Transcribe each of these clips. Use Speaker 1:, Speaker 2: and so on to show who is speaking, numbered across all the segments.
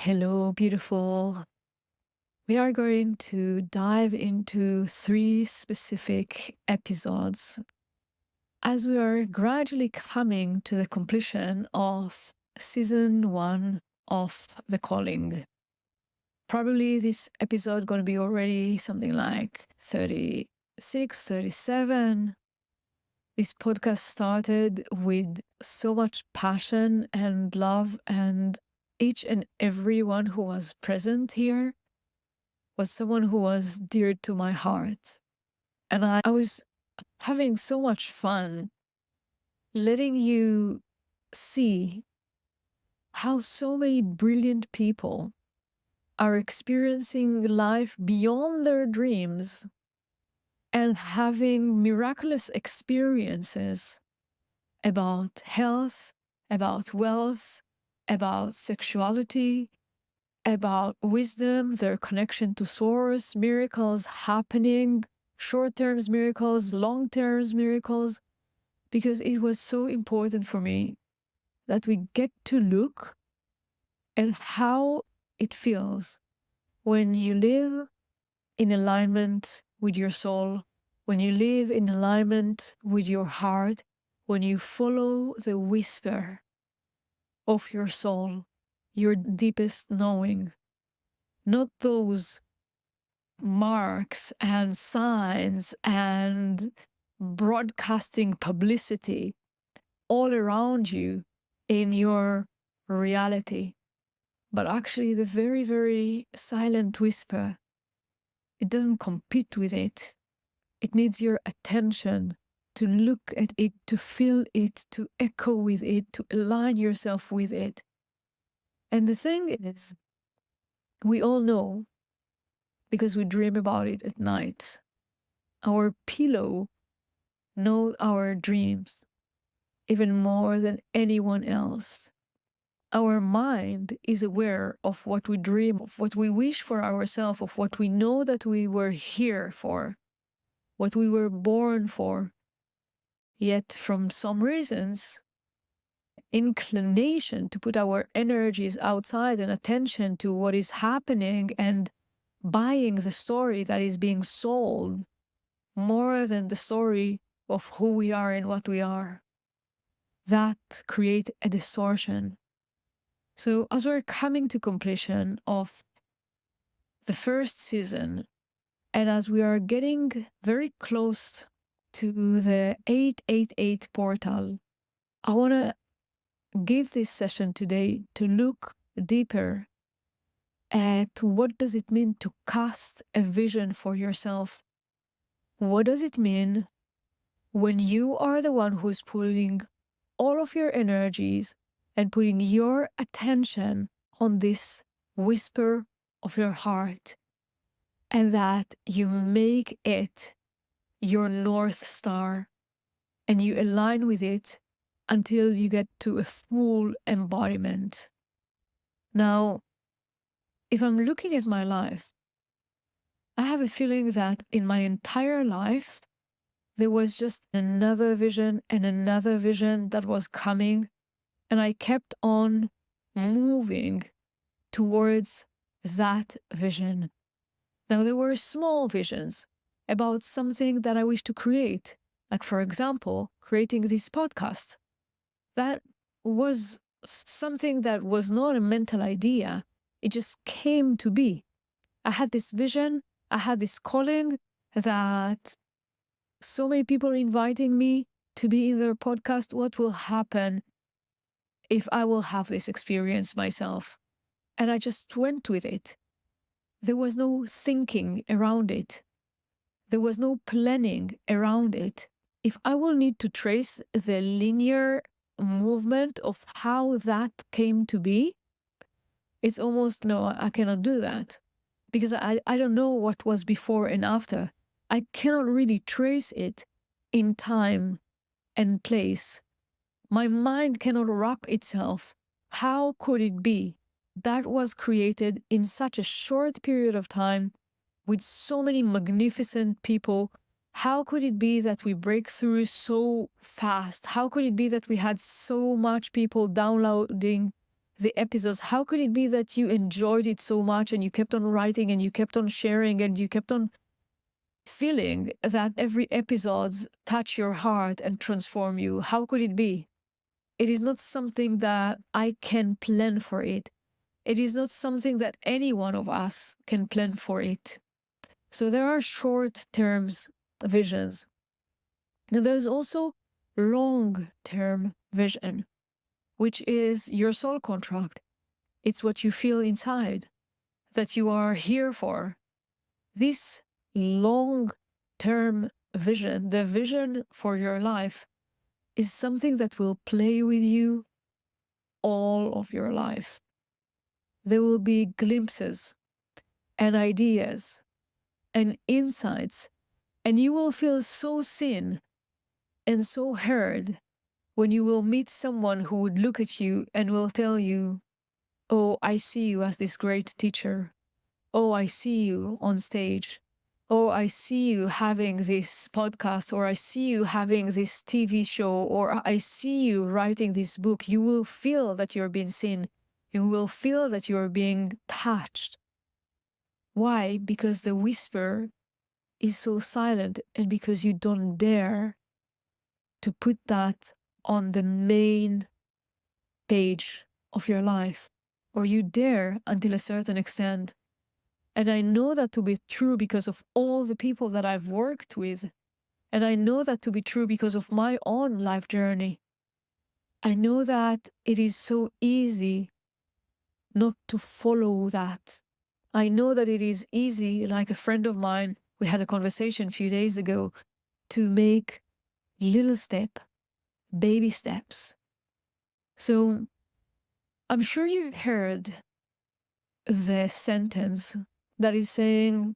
Speaker 1: Hello, beautiful. We are going to dive into three specific episodes as we are gradually coming to the completion of season one of The Calling. Probably this episode going to be already something like 36, 37. This podcast started with so much passion and love, and each and everyone who was present here was someone who was dear to my heart. And I was having so much fun letting you see how so many brilliant people are experiencing life beyond their dreams and having miraculous experiences about health, about wealth, about sexuality, about wisdom, their connection to source, miracles happening, short-term miracles, long-term miracles, because it was so important for me that we get to look at how it feels when you live in alignment with your soul, when you live in alignment with your heart, when you follow the whisper of your soul, your deepest knowing, not those marks and signs and broadcasting publicity all around you in your reality, but actually the very, very silent whisper. It doesn't compete with it. It needs your attention to look at it, to feel it, to echo with it, to align yourself with it. And the thing is, we all know, because we dream about it at night, our pillow knows our dreams even more than anyone else. Our mind is aware of what we dream of, what we wish for ourselves, of what we know that we were here for, what we were born for. Yet, from some reasons, inclination to put our energies outside and attention to what is happening and buying the story that is being sold more than the story of who we are and what we are. That creates a distortion. So as we're coming to completion of the first season, and as we are getting very close to the 888 portal, I want to give this session today to look deeper at what does it mean to cast a vision for yourself. What does it mean when you are the one who's putting all of your energies and putting your attention on this whisper of your heart, and that you make it your North Star and you align with it until you get to a full embodiment. Now, if I'm looking at my life, I have a feeling that in my entire life, there was just another vision and another vision that was coming, and I kept on moving towards that vision. Now, there were small visions about something that I wish to create, like, for example, creating these podcasts. That was something that was not a mental idea. It just came to be. I had this vision, I had this calling that so many people are inviting me to be in their podcast. What will happen if I will have this experience myself? And I just went with it. There was no thinking around it. There was no planning around it. If I will need to trace the linear movement of how that came to be, it's almost, no, I cannot do that, because I don't know what was before and after. I cannot really trace it in time and place. My mind cannot wrap itself. How could it be that was created in such a short period of time with so many magnificent people? How could it be that we break through so fast? How could it be that we had so much people downloading the episodes, how could it be that you enjoyed it so much and you kept on writing and you kept on sharing and you kept on feeling that every episode touch your heart and transform you? How could it be? It is not something that I can plan for it. It is not something that any one of us can plan for it. So there are short-term visions. And there's also long-term vision, which is your soul contract. It's what you feel inside, that you are here for. This long-term vision, the vision for your life, is something that will play with you all of your life. There will be glimpses and ideas and insights, and you will feel so seen and so heard when you will meet someone who would look at you and will tell you, oh, I see you as this great teacher. Oh, I see you on stage. Oh, I see you having this podcast, or I see you having this TV show, or I see you writing this book. You will feel that you're being seen. You will feel that you're being touched. Why? Because the whisper is so silent, and because you don't dare to put that on the main page of your life, or you dare until a certain extent. And I know that to be true because of all the people that I've worked with. And I know that to be true because of my own life journey. I know that it is so easy not to follow that. I know that it is easy, like a friend of mine, we had a conversation a few days ago, to make little baby steps. So I'm sure you heard the sentence that is saying,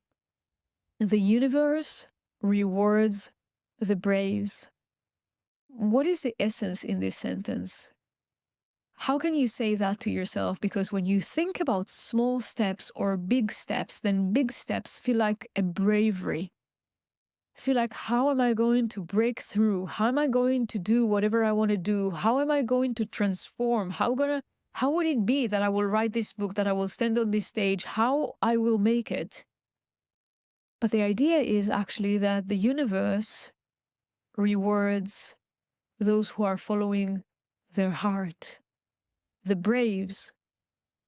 Speaker 1: the universe rewards the braves. What is the essence in this sentence? How can you say that to yourself? Because when you think about small steps or big steps, then big steps feel like a bravery. Feel like, how am I going to break through? How am I going to do whatever I want to do? How am I going to transform? How would it be that I will write this book, that I will stand on this stage? How I will make it? But the idea is actually that the universe rewards those who are following their heart. The braves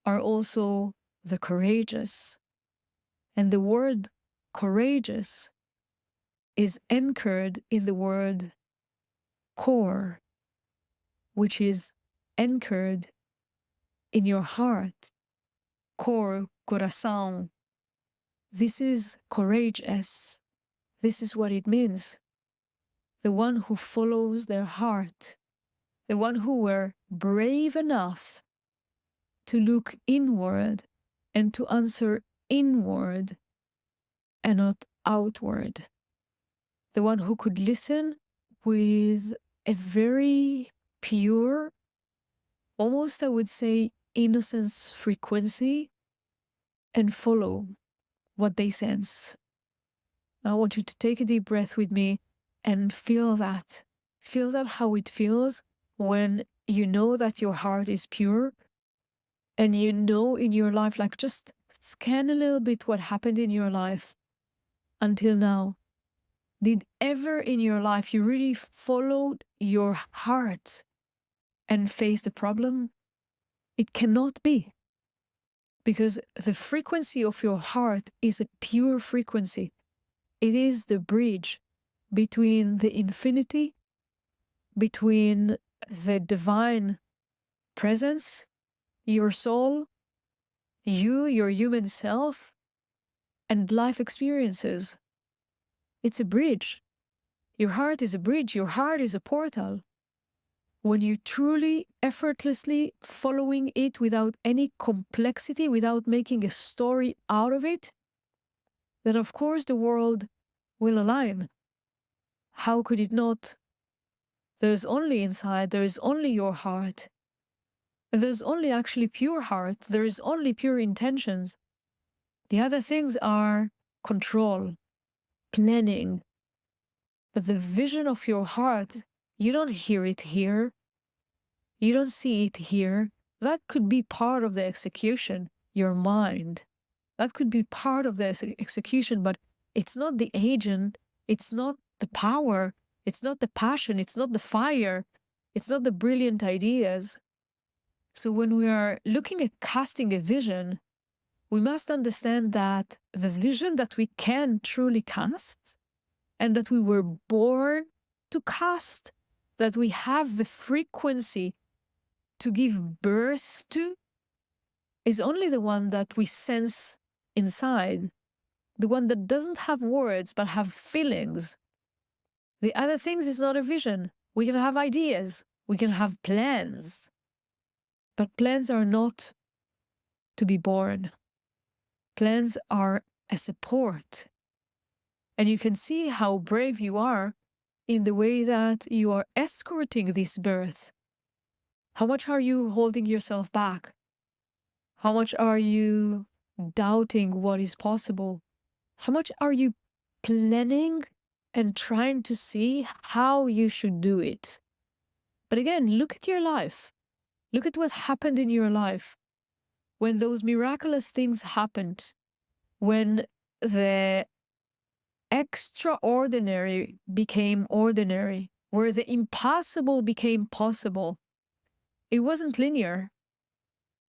Speaker 1: are also the courageous. And the word courageous is anchored in the word core, which is anchored in your heart. Core, coração. This is courageous. This is what it means. The one who follows their heart. The one who were brave enough to look inward and to answer inward and not outward. The one who could listen with a very pure, almost I would say innocence frequency, and follow what they sense. I want you to take a deep breath with me and feel that. Feel that, how it feels when you know that your heart is pure, and you know in your life, like just scan a little bit what happened in your life until now. Did ever in your life you really followed your heart and faced a problem? It cannot be. Because the frequency of your heart is a pure frequency. It is the bridge between the infinity, between the divine presence, your soul, you, your human self, and life experiences. It's a bridge. Your heart is a bridge. Your heart is a portal. When you truly, effortlessly following it without any complexity, without making a story out of it, then of course the world will align. How could it not? There's only inside, there is only your heart. There's only actually pure heart. There is only pure intentions. The other things are control, planning. But the vision of your heart, you don't hear it here. You don't see it here. That could be part of the execution, your mind. That could be part of the execution, but it's not the agent. It's not the power. It's not the passion. It's not the fire. It's not the brilliant ideas. So when we are looking at casting a vision, we must understand that the vision that we can truly cast and that we were born to cast, that we have the frequency to give birth to, is only the one that we sense inside, the one that doesn't have words but have feelings. The other things is not a vision. We can have ideas, we can have plans, but plans are not to be born. Plans are a support. And you can see how brave you are in the way that you are escorting this birth. How much are you holding yourself back? How much are you doubting what is possible? How much are you planning and trying to see how you should do it? But again, look at your life. Look at what happened in your life. When those miraculous things happened, when the extraordinary became ordinary, where the impossible became possible, it wasn't linear.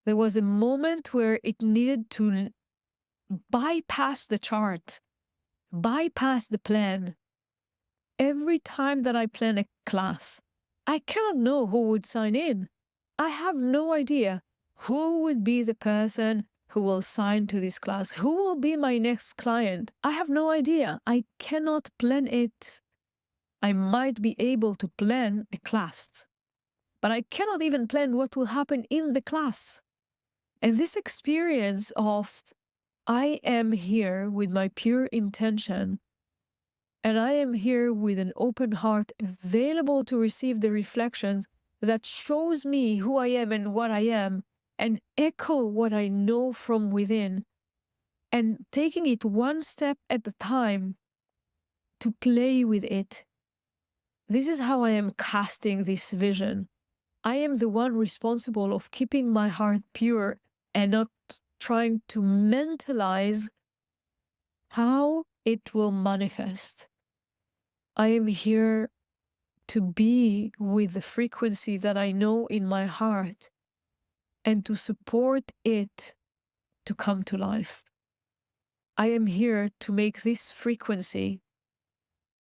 Speaker 1: There was a moment where it needed to bypass the chart, bypass the plan. Every time that I plan a class, I cannot know who would sign in. I have no idea who would be the person who will sign to this class. Who will be my next client? I have no idea. I cannot plan it. I might be able to plan a class, but I cannot even plan what will happen in the class. And this experience of I am here with my pure intention, and I am here with an open heart, available to receive the reflections that shows me who I am and what I am, and echo what I know from within, and taking it one step at a time to play with it. This is how I am casting this vision. I am the one responsible of keeping my heart pure and not trying to mentalize how it will manifest. I am here to be with the frequency that I know in my heart and to support it to come to life. I am here to make this frequency,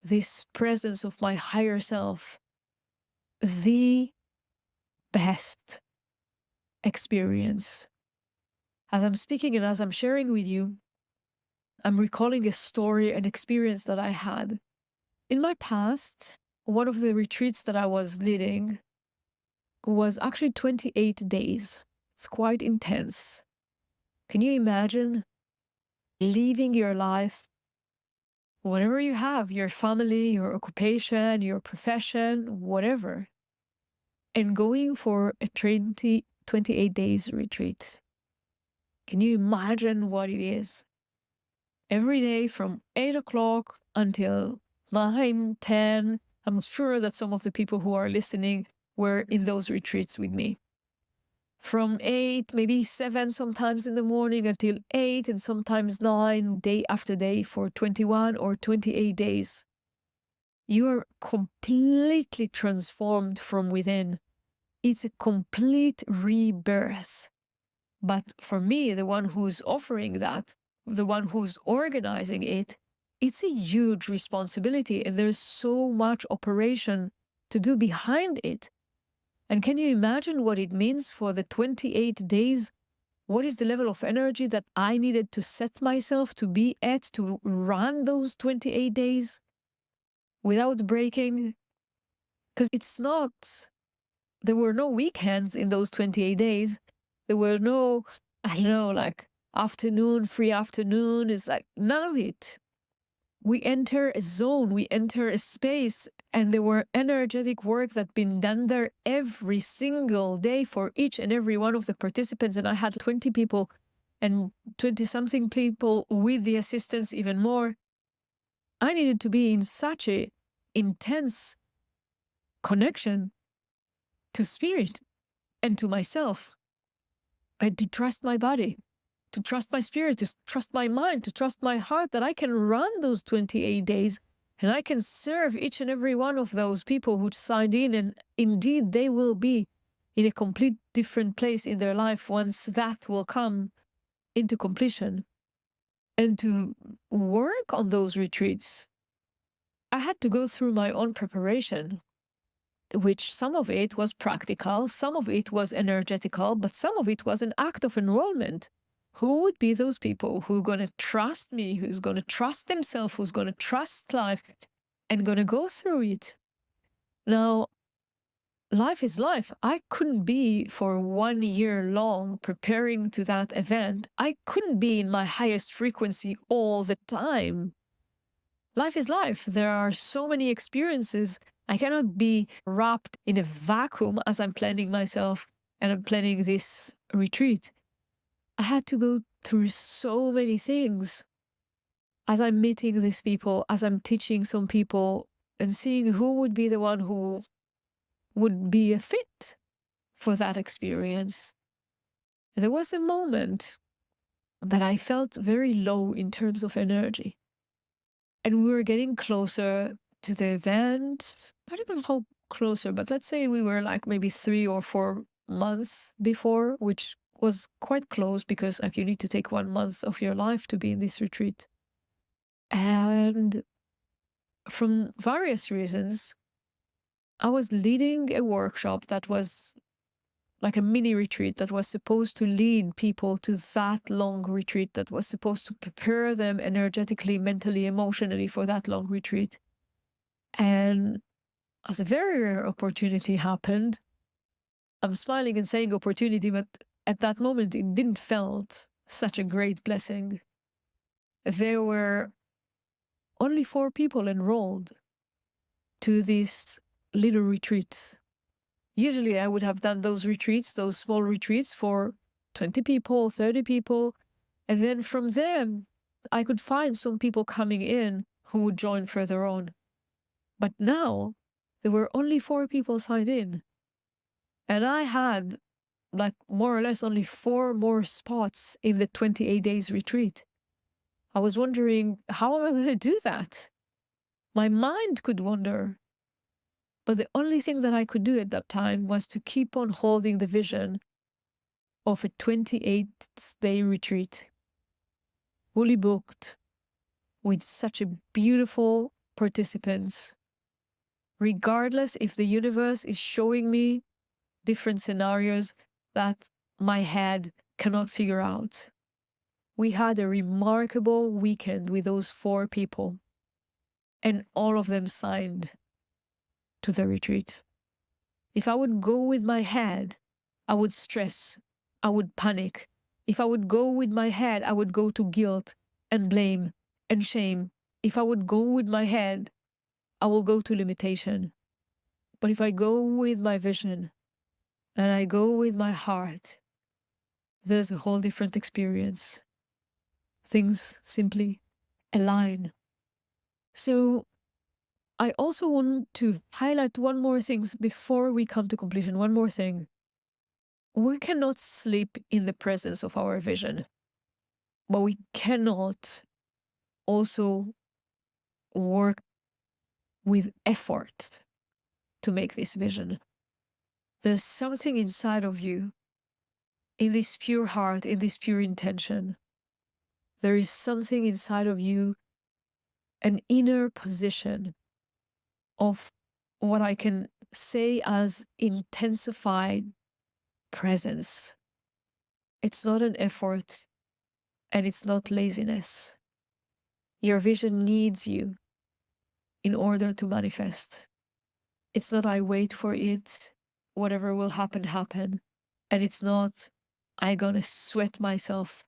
Speaker 1: this presence of my higher self, the best experience. As I'm speaking and as I'm sharing with you, I'm recalling a story, an experience that I had. In my past, one of the retreats that I was leading was actually 28 days. It's quite intense. Can you imagine leaving your life, whatever you have, your family, your occupation, your profession, whatever, and going for a 28 days retreat? Can you imagine what it is? Every day from 8 o'clock until 9, 10. I'm sure that some of the people who are listening were in those retreats with me. From 8, maybe 7 sometimes in the morning until 8, and sometimes 9, day after day for 21 or 28 days. You are completely transformed from within. It's a complete rebirth. But for me, the one who's offering that, the one who's organizing it, it's a huge responsibility, and there's so much operation to do behind it. And can you imagine what it means for the 28 days? What is the level of energy that I needed to set myself to be at to run those 28 days without breaking? Because it's not, there were no weekends in those 28 days. There were no, I don't know, like afternoon, free afternoon. It's like none of it. We enter a zone, we enter a space, and there were energetic work that been done there every single day for each and every one of the participants. And I had 20 people and 20-something people with the assistants, even more. I needed to be in such a intense connection to spirit and to myself. and to trust my body, to trust my spirit, to trust my mind, to trust my heart, that I can run those 28 days and I can serve each and every one of those people who signed in. And indeed, they will be in a complete different place in their life once that will come into completion. And to work on those retreats, I had to go through my own preparation, which some of it was practical, some of it was energetical, but some of it was an act of enrollment. Who would be those people who are going to trust me, who's going to trust themselves, who's going to trust life and going to go through it? Now, life is life. I couldn't be for 1 year long preparing to that event. I couldn't be in my highest frequency all the time. Life is life. There are so many experiences. I cannot be wrapped in a vacuum as I'm planning myself and I'm planning this retreat. I had to go through so many things as I'm meeting these people, as I'm teaching some people and seeing who would be the one who would be a fit for that experience. There was a moment that I felt very low in terms of energy. And we were getting closer to the event. I don't know how closer, but let's say we were like maybe 3 or 4 months before, which was quite close because like you need to take 1 month of your life to be in this retreat. And from various reasons, I was leading a workshop that was like a mini retreat that was supposed to lead people to that long retreat, that was supposed to prepare them energetically, mentally, emotionally for that long retreat. And as a very rare opportunity happened, I'm smiling and saying opportunity, but at that moment, it didn't felt such a great blessing. There were only 4 people enrolled to this little retreat. Usually I would have done those retreats, those small retreats for 20 people, 30 people. And then from there, I could find some people coming in who would join further on. But now there were only 4 people signed in. And I had like more or less only 4 more spots in the 28 days retreat. I was wondering, how am I going to do that? My mind could wonder. But the only thing that I could do at that time was to keep on holding the vision of a 28-day retreat, fully booked, with such a beautiful participants, regardless if the universe is showing me different scenarios that my head cannot figure out. We had a remarkable weekend with those 4 people, and all of them signed to the retreat. If I would go with my head, I would stress, I would panic. If I would go with my head, I would go to guilt and blame and shame. If I would go with my head, I will go to limitation. But if I go with my vision and I go with my heart, there's a whole different experience. Things simply align. So I also want to highlight one more thing before we come to completion. One more thing. We cannot sleep in the presence of our vision, but we cannot also work with effort to make this vision. There's something inside of you, in this pure heart, in this pure intention. There is something inside of you, an inner position of what I can say as intensified presence. It's not an effort and it's not laziness. Your vision needs you in order to manifest. It's not I wait for it, whatever will happen, happen. And it's not I gonna sweat myself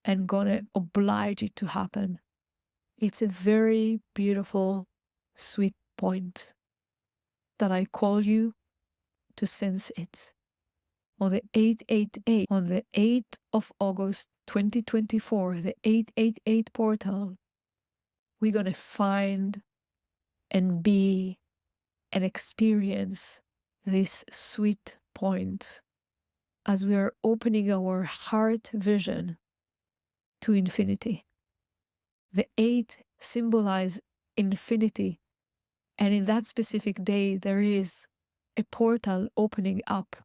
Speaker 1: and gonna oblige it to happen. It's a very beautiful, sweet point that I call you to sense it. On the 888, on the 8th of August 2024, the 888 portal, we're gonna find and be and experience this sweet point. as we are opening our heart vision to infinity. The 8 symbolize infinity, and in that specific day there is a portal opening up,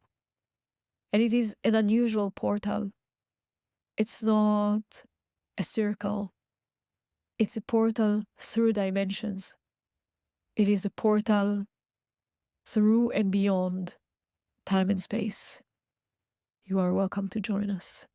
Speaker 1: and it is an unusual portal. It's not a circle, it's a portal through dimensions. It is a portal through and beyond time and space. You are welcome to join us.